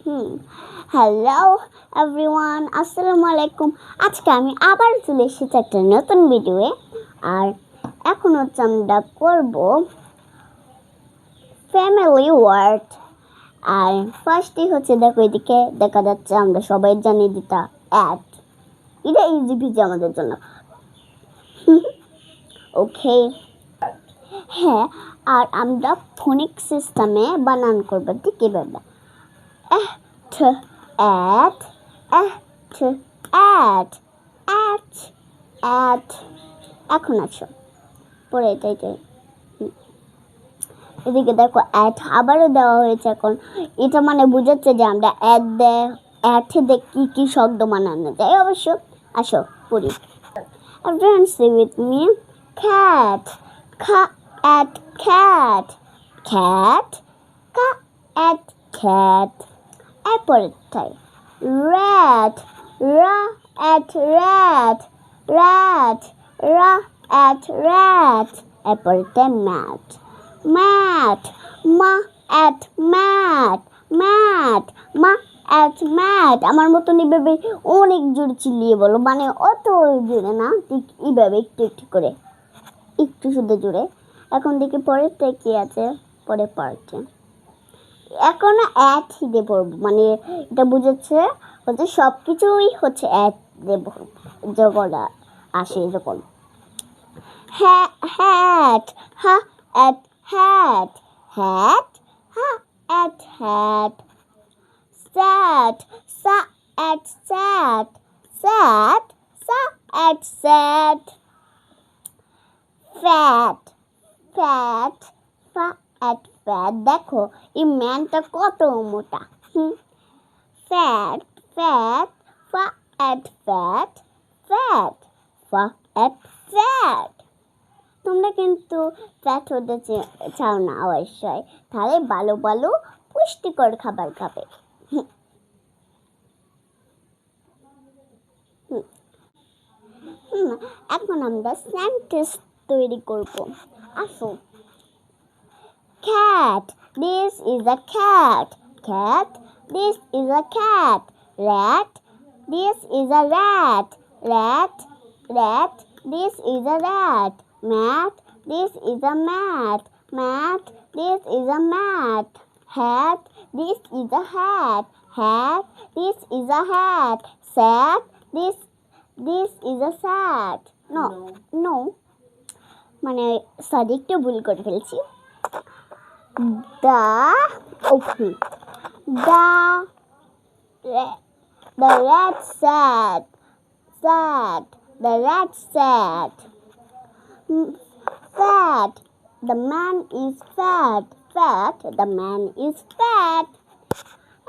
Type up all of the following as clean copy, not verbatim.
হুম hello everyone, আসসালামু আলাইকুম। আজকে আমি আবার চলে এসেছি একটা নতুন ভিডিওয়ে। আর এখন আমরা করব ফ্যামিলি ওয়ার্ড। আর ফার্স্টই দেখো, এদিকে দেখা যাচ্ছে, আমরা সবাই জানি দিতা অ্যাড। এটা ইজি ভিজে আমাদের জন্য। ওকে, হ্যাঁ। আর আমরা ফোনিক সিস্টেমে বানান করবো, ঠিক এভাবে at at এখন আসো পরে এদিকে দেখো অ্যাট আবারও দেওয়া হয়েছে। এখন এটা বুঝাচ্ছে যে আমরা অ্যাটে কি কি শব্দ বানানো যায়। অবশ্য আসো পড়ি। Everyone say with me. Cat, at cat, cat, at cat. Appetite. Rat, at rat, rat, at rat. Appetite. Mat, at mat, at mat. আমার মতন এইভাবে অনেক জোরে চিল্লিয়ে বলো, অত জোরে না, ঠিক এইভাবে একটু একটু করে, একটু শুধু জোরে। এখন দেখি পরেরটা কি আছে। পরের পার্টে এখন অ্যাট দিয়ে পড়বো, এটা বুঝেছে সব কিছুই অ্যাট দেব যখন আসে। যখন hat, at hat, at hat. Sat, at sat, at sat. Fat, at fat. দেখো এই ম্যানটা কত মোটা। Fat, at fat, at fat. তোমরা কিন্তু ফ্যাট হতে চাও না অবশ্যই, তাহলে ভালো ভালো পুষ্টিকর খাবার খাবে। এখন আমরা সেন্টেন্স তৈরি করব। আসো। Cat, this is a cat. Cat, this is a cat. Rat, this is a rat. Rat, this is a rat. Mat, this is a mat. This is a mat. Hat, this is a hat. This is a hat. Sack, this is a sack. No. Sorry, একটু ভুল করে ফেলছি। The rat said. The rat said. Fat. The man is fat. The man is fat.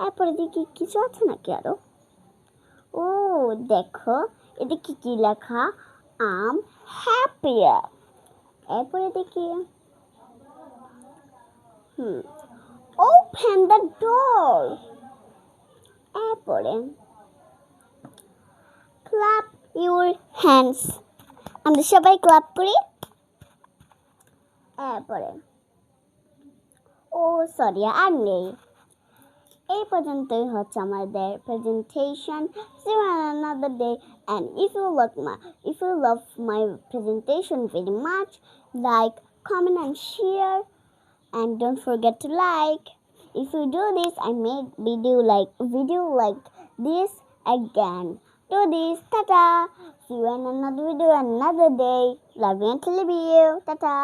এরপরে দেখি কিছু আছে নাকি আরো। ও দেখো, এটা কি লেখা? I'm happier. এরপরে দেখি open the door. এরপরে clap your hands. আমরা সবাই ক্লাপ করি। এরপরে সরি, আর নেই। এই পর্যন্তই আমাদের presentation. See you on another day. And if you love my presentation very much, like, comment and share, and don't forget to like. If you do this, I make video like this again. Do this. Tata. See you in another video another day. Love you and leave you. Tata.